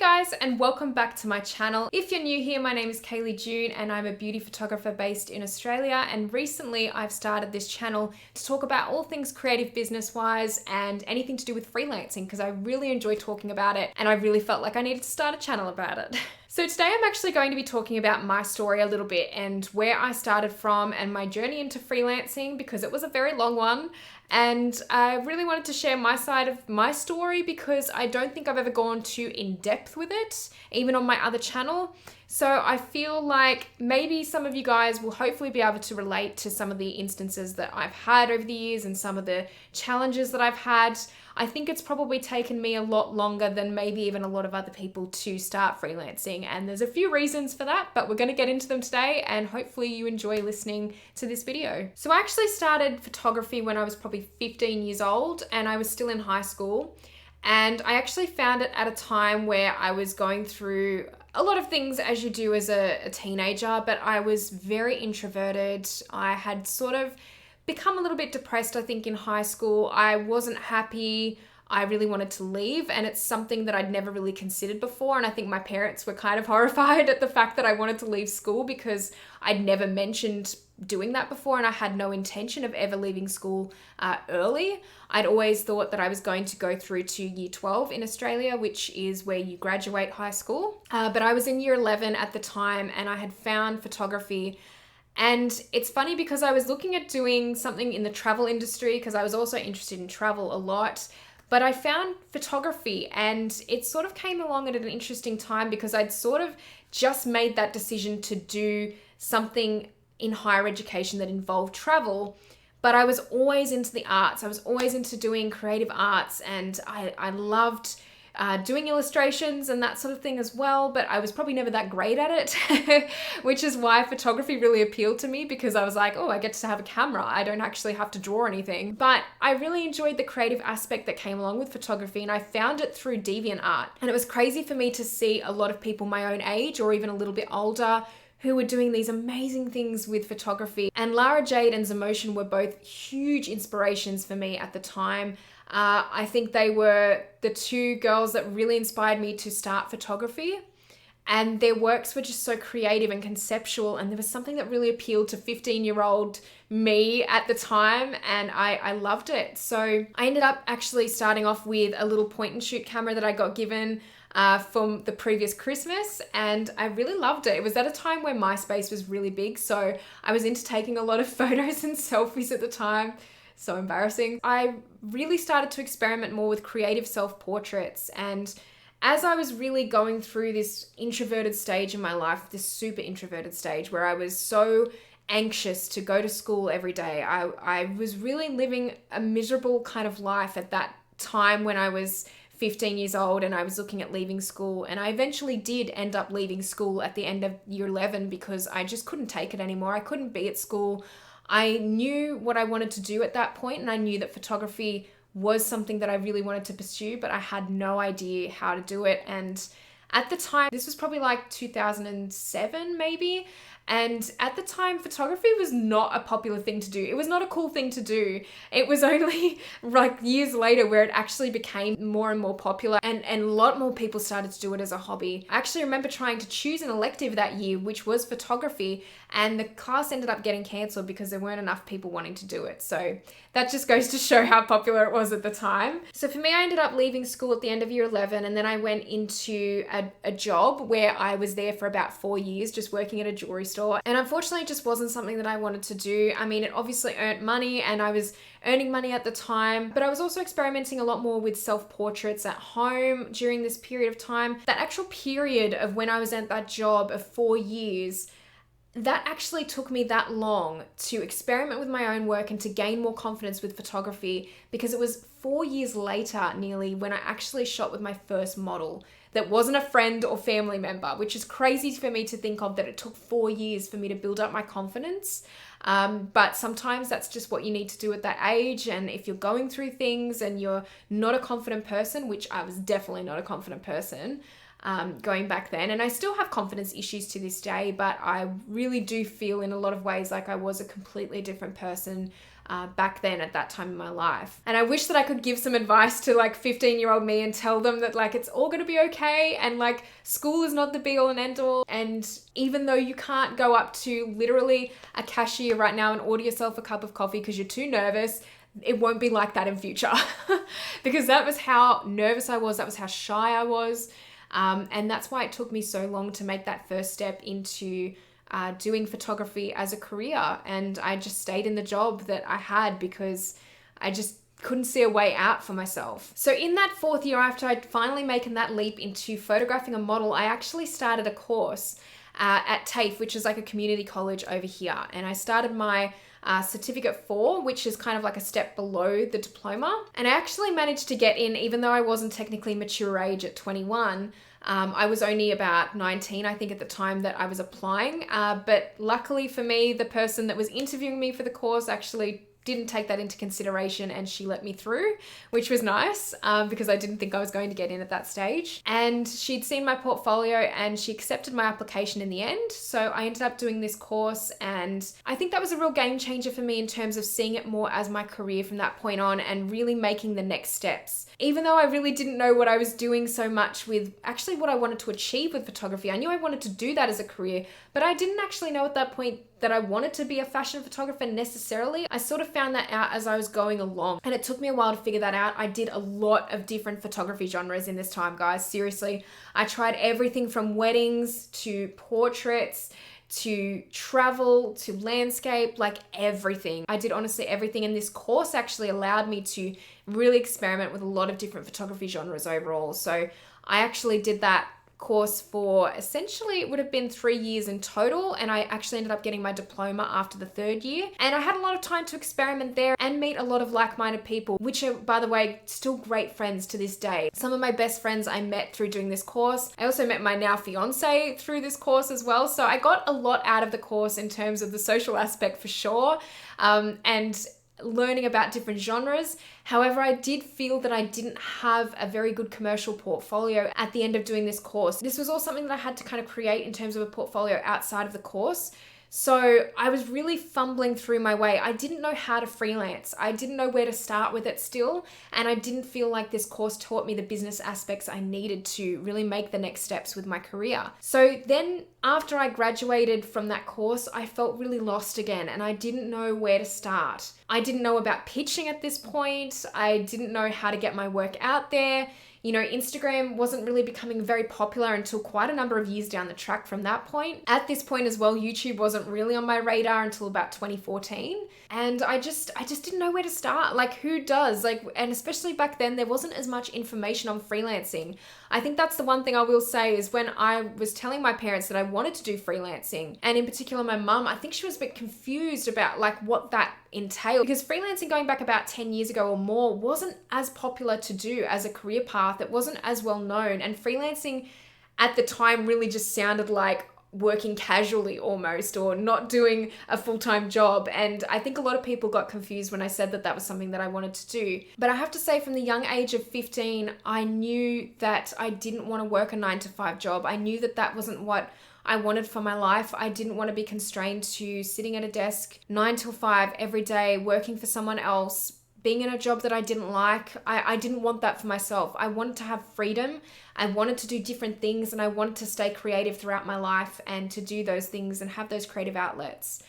guys, and welcome back to my channel. If you're new here, my name is Kayleigh June and I'm a beauty photographer based in Australia, and recently I've started this channel to talk about all things creative business wise and anything to do with freelancing because I really enjoy talking about it and I really felt like I needed to start a channel about it. So today I'm actually going to be talking about my story a little bit and where I started from and my journey into freelancing because it was a very long one. And I really wanted to share my side of my story because I don't think I've ever gone too in depth with it, even on my other channel. So I feel like maybe some of you guys will hopefully be able to relate to some of the instances that I've had over the years and some of the challenges that I've had. I think it's probably taken me a lot longer than maybe even a lot of other people to start freelancing. And there's a few reasons for that, but we're going to get into them today and hopefully you enjoy listening to this video. So I actually started photography when I was probably 15 years old and I was still in high school. And I actually found it at a time where I was going through a lot of things as you do as a teenager, but I was very introverted. I had sort of become a little bit depressed, I think, in high school. I wasn't happy. I really wanted to leave, and it's something that I'd never really considered before. And I think my parents were kind of horrified at the fact that I wanted to leave school because I'd never mentioned doing that before, and I had no intention of ever leaving school early. I'd always thought that I was going to go through to year 12 in Australia, which is where you graduate high school. But I was in year 11 at the time, and I had found photography. And it's funny because I was looking at doing something in the travel industry because I was also interested in travel a lot. But I found photography and it sort of came along at an interesting time because I'd sort of just made that decision to do something in higher education that involved travel. But I was always into the arts. I was always into doing creative arts and I loved doing illustrations and that sort of thing as well, but I was probably never that great at it, which is why photography really appealed to me because I was like, oh, I get to have a camera. I don't actually have to draw anything. But I really enjoyed the creative aspect that came along with photography, and I found it through DeviantArt. And it was crazy for me to see a lot of people my own age or even a little bit older who were doing these amazing things with photography. And Lara Jade and Zemotion were both huge inspirations for me at the time. I think they were the two girls that really inspired me to start photography, and their works were just so creative and conceptual, and there was something that really appealed to 15-year-old me at the time, and I loved it. So I ended up actually starting off with a little point and shoot camera that I got given from the previous Christmas, and I really loved it. It was at a time where MySpace was really big, so I was into taking a lot of photos and selfies at the time. So embarrassing. I really started to experiment more with creative self-portraits, and as I was really going through this introverted stage in my life, this super introverted stage where I was so anxious to go to school every day, I was really living a miserable kind of life at that time when I was 15 years old and I was looking at leaving school, and I eventually did end up leaving school at the end of year 11 because I just couldn't take it anymore. I couldn't be at school. I knew what I wanted to do at that point, and I knew that photography was something that I really wanted to pursue, but I had no idea how to do it. And at the time, this was probably like 2007 maybe, and at the time, photography was not a popular thing to do. It was not a cool thing to do. It was only like years later where it actually became more and more popular, and a lot more people started to do it as a hobby. I actually remember trying to choose an elective that year, which was photography, and the class ended up getting cancelled because there weren't enough people wanting to do it. So that just goes to show how popular it was at the time. So for me, I ended up leaving school at the end of year 11, and then I went into a job where I was there for about 4 years, just working at a jewelry store. And unfortunately, it just wasn't something that I wanted to do. I mean, it obviously earned money and I was earning money at the time, but I was also experimenting a lot more with self-portraits at home during this period of time. That actual period of when I was at that job of 4 years, that actually took me that long to experiment with my own work and to gain more confidence with photography, because it was 4 years later nearly when I actually shot with my first model that wasn't a friend or family member, which is crazy for me to think of, that it took 4 years for me to build up my confidence. But sometimes that's just what you need to do at that age. And if you're going through things and you're not a confident person, which I was definitely not a confident person, going back then, and I still have confidence issues to this day, but I really do feel in a lot of ways like I was a completely different person back then at that time in my life. And I wish that I could give some advice to like 15-year-old me and tell them that like it's all going to be okay, and like school is not the be all and end all. And even though you can't go up to literally a cashier right now and order yourself a cup of coffee because you're too nervous, it won't be like that in future. Because that was how nervous I was, that was how shy I was. And that's why it took me so long to make that first step into doing photography as a career. And I just stayed in the job that I had because I just couldn't see a way out for myself. So in that 4th year, after I'd finally making that leap into photographing a model, I actually started a course at TAFE, which is like a community college over here. And I started my certificate 4, which is kind of like a step below the diploma. And I actually managed to get in, even though I wasn't technically mature age at 21. I was only about 19, I think, at the time that I was applying. But luckily for me, the person that was interviewing me for the course actually didn't take that into consideration, and she let me through, which was nice because I didn't think I was going to get in at that stage. And she'd seen my portfolio and she accepted my application in the end. So I ended up doing this course, and I think that was a real game changer for me in terms of seeing it more as my career from that point on and really making the next steps. Even though I really didn't know what I was doing so much with actually what I wanted to achieve with photography. I knew I wanted to do that as a career, but I didn't actually know at that point that I wanted to be a fashion photographer necessarily. I sort of found that out as I was going along, and it took me a while to figure that out. I did a lot of different photography genres in this time, guys. Seriously, I tried everything from weddings to portraits to travel to landscape, like everything. I did honestly everything, and this course actually allowed me to really experiment with a lot of different photography genres overall. So I actually did that course for essentially, it would have been 3 years in total, and I actually ended up getting my diploma after the 3rd year. And I had a lot of time to experiment there and meet a lot of like-minded people, which are, by the way, still great friends to this day. Some of my best friends I met through doing this course. I also met my now fiance through this course as well. So I got a lot out of the course in terms of the social aspect for sure, and learning about different genres. However, I did feel that I didn't have a very good commercial portfolio at the end of doing this course. This was all something that I had to kind of create in terms of a portfolio outside of the course. So I was really fumbling through my way. I didn't know how to freelance. I didn't know where to start with it still. And I didn't feel like this course taught me the business aspects I needed to really make the next steps with my career. So then after I graduated from that course, I felt really lost again, and I didn't know where to start. I didn't know about pitching at this point. I didn't know how to get my work out there. You know, Instagram wasn't really becoming very popular until quite a number of years down the track from that point. At this point as well, YouTube wasn't really on my radar until about 2014. And I just didn't know where to start. Like, who does? Like, and especially back then, there wasn't as much information on freelancing. I think that's the one thing I will say is when I was telling my parents that I wanted to do freelancing, and in particular my mum, I think she was a bit confused about like what that entailed, because freelancing going back about 10 years ago or more wasn't as popular to do as a career path. It wasn't as well known, and freelancing at the time really just sounded like working casually almost, or not doing a full-time job. And I think a lot of people got confused when I said that that was something that I wanted to do. But I have to say, from the young age of 15, I knew that I didn't want to work a 9-to-5 job. I knew that that wasn't what I wanted for my life. I didn't want to be constrained to sitting at a desk 9 till 5 every day, working for someone else, being in a job that I didn't like. I didn't want that for myself. I wanted to have freedom. I wanted to do different things, and I wanted to stay creative throughout my life and to do those things and have those creative outlets.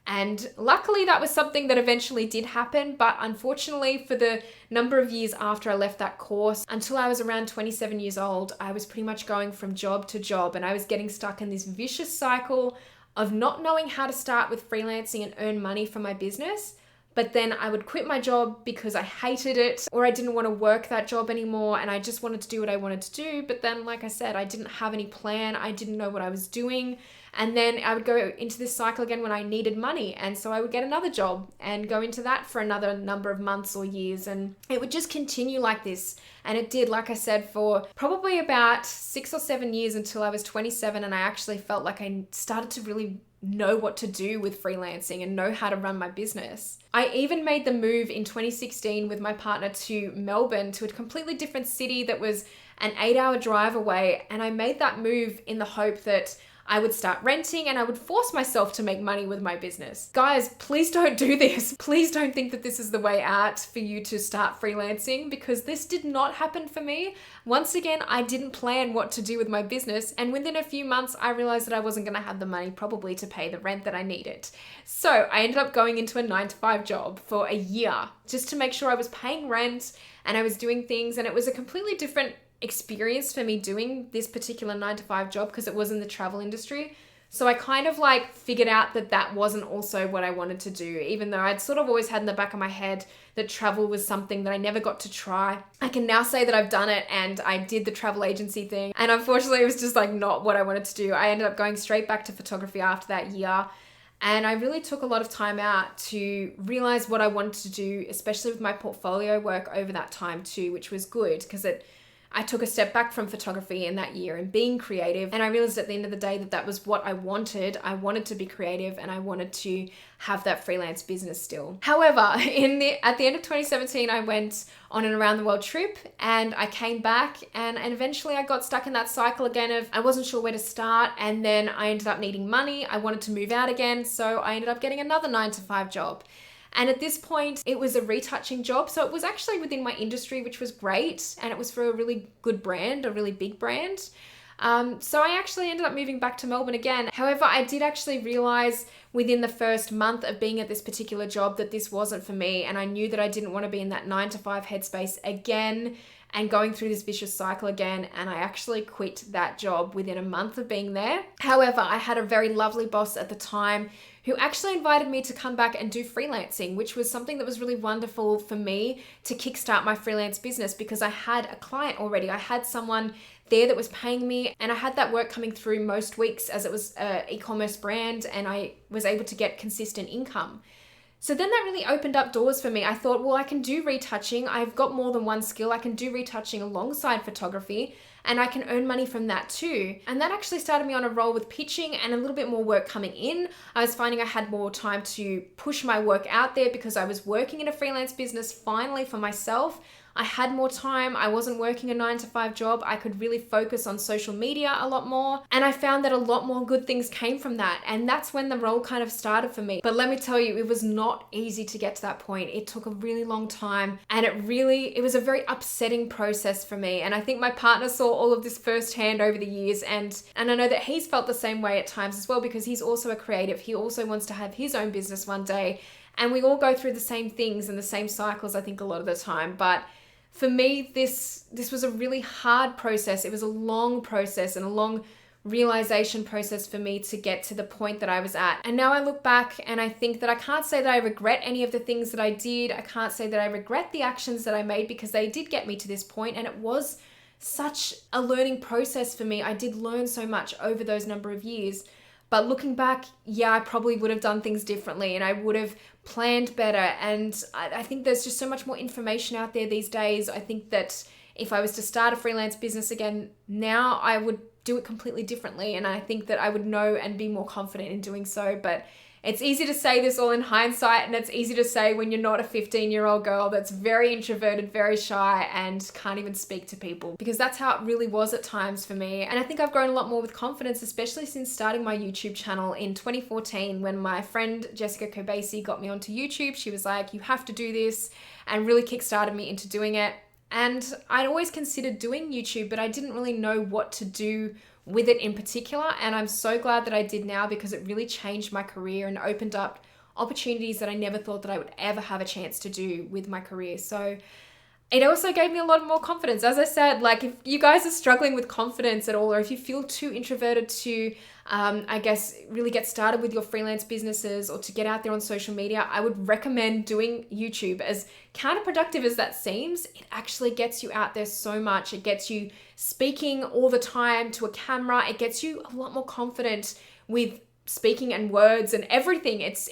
And luckily that was something that eventually did happen, but unfortunately for the number of years after I left that course, until I was around 27 years old, I was pretty much going from job to job, and I was getting stuck in this vicious cycle of not knowing how to start with freelancing and earn money from my business. But then I would quit my job because I hated it, or I didn't want to work that job anymore, and I just wanted to do what I wanted to do. But then, like I said, I didn't have any plan. I didn't know what I was doing. And then I would go into this cycle again when I needed money. And so I would get another job and go into that for another number of months or years. And it would just continue like this. And it did, like I said, for probably about 6 or 7 years until I was 27. And I actually felt like I started to really know what to do with freelancing and know how to run my business. I even made the move in 2016 with my partner to Melbourne, to a completely different city that was an 8-hour drive away. And I made that move in the hope that I would start renting and I would force myself to make money with my business. Guys, please don't do this. Please don't think that this is the way out for you to start freelancing, because this did not happen for me. Once again, I didn't plan what to do with my business, and within a few months, I realized that I wasn't going to have the money probably to pay the rent that I needed. So I ended up going into a 9-to-5 job for a year just to make sure I was paying rent and I was doing things, and it was a completely different experience for me doing this particular 9-to-5 job because it was in the travel industry. So I kind of like figured out that that wasn't also what I wanted to do, even though I'd sort of always had in the back of my head that travel was something that I never got to try. I can now say that I've done it, and I did the travel agency thing, and unfortunately it was just like not what I wanted to do. I ended up going straight back to photography after that year. And I really took a lot of time out to realize what I wanted to do, especially with my portfolio work over that time too, which was good because I took a step back from photography in that year and being creative. And I realized at the end of the day that that was what I wanted. I wanted to be creative and I wanted to have that freelance business still. However, at the end of 2017, I went on an around the world trip and I came back and eventually I got stuck in that cycle again of I wasn't sure where to start, and then I ended up needing money. I wanted to move out again. So I ended up getting another 9-to-5 job. And at this point, it was a retouching job. So it was actually within my industry, which was great. And it was for a really good brand, a really big brand. So I actually ended up moving back to Melbourne again. However, I did actually realize within the first month of being at this particular job that this wasn't for me. And I knew that I didn't want to be in that 9-to-5 headspace again and going through this vicious cycle again. And I actually quit that job within a month of being there. However, I had a very lovely boss at the time who actually invited me to come back and do freelancing, which was something that was really wonderful for me to kickstart my freelance business because I had a client already. I had someone there that was paying me, and I had that work coming through most weeks as it was an e-commerce brand, and I was able to get consistent income. So then that really opened up doors for me. I thought, well, I can do retouching. I've got more than one skill. I can do retouching alongside photography, and I can earn money from that too. And that actually started me on a roll with pitching and a little bit more work coming in. I was finding I had more time to push my work out there because I was working in a freelance business finally for myself. I had more time. I wasn't working a 9-to-5 job. I could really focus on social media a lot more. And I found that a lot more good things came from that. And that's when the role kind of started for me. But let me tell you, it was not easy to get to that point. It took a really long time. And it was a very upsetting process for me. And I think my partner saw all of this firsthand over the years. And I know that he's felt the same way at times as well, because he's also a creative. He also wants to have his own business one day. And we all go through the same things and the same cycles, I think, a lot of the time. But for me, this was a really hard process. It was a long process and a long realization process for me to get to the point that I was at. And now I look back and I think that I can't say that I regret any of the things that I did. I can't say that I regret the actions that I made because they did get me to this point, and it was such a learning process for me. I did learn so much over those number of years. But looking back, yeah, I probably would have done things differently and I would have planned better. And I think there's just so much more information out there these days. I think that if I was to start a freelance business again now, I would do it completely differently. And I think that I would know and be more confident in doing so. But it's easy to say this all in hindsight, and it's easy to say when you're not a 15-year-old girl that's very introverted, very shy, and can't even speak to people, because that's how it really was at times for me. And I think I've grown a lot more with confidence, especially since starting my YouTube channel in 2014 when my friend Jessica Kobasi got me onto YouTube. She was like, you have to do this, and really kickstarted me into doing it. And I'd always considered doing YouTube, but I didn't really know what to do with it in particular. And I'm so glad that I did now, because it really changed my career and opened up opportunities that I never thought that I would ever have a chance to do with my career. So it also gave me a lot more confidence. As I said, like if you guys are struggling with confidence at all, or if you feel too introverted to, I guess, really get started with your freelance businesses or to get out there on social media, I would recommend doing YouTube. As counterproductive as that seems, it actually gets you out there so much. It gets you speaking all the time to a camera. It gets you a lot more confident with speaking and words and everything. It's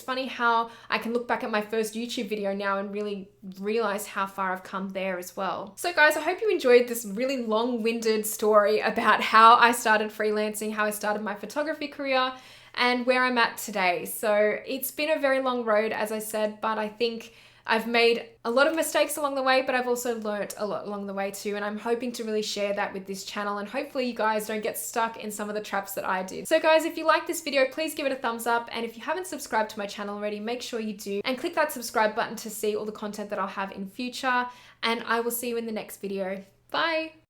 funny how I can look back at my first YouTube video now and really realize how far I've come there as well. So guys, I hope you enjoyed this really long-winded story about how I started freelancing, how I started my photography career, and where I'm at today. So it's been a very long road, as I said, but I think I've made a lot of mistakes along the way, but I've also learnt a lot along the way too. And I'm hoping to really share that with this channel. And hopefully you guys don't get stuck in some of the traps that I did. So guys, if you like this video, please give it a thumbs up. And if you haven't subscribed to my channel already, make sure you do. And click that subscribe button to see all the content that I'll have in future. And I will see you in the next video. Bye.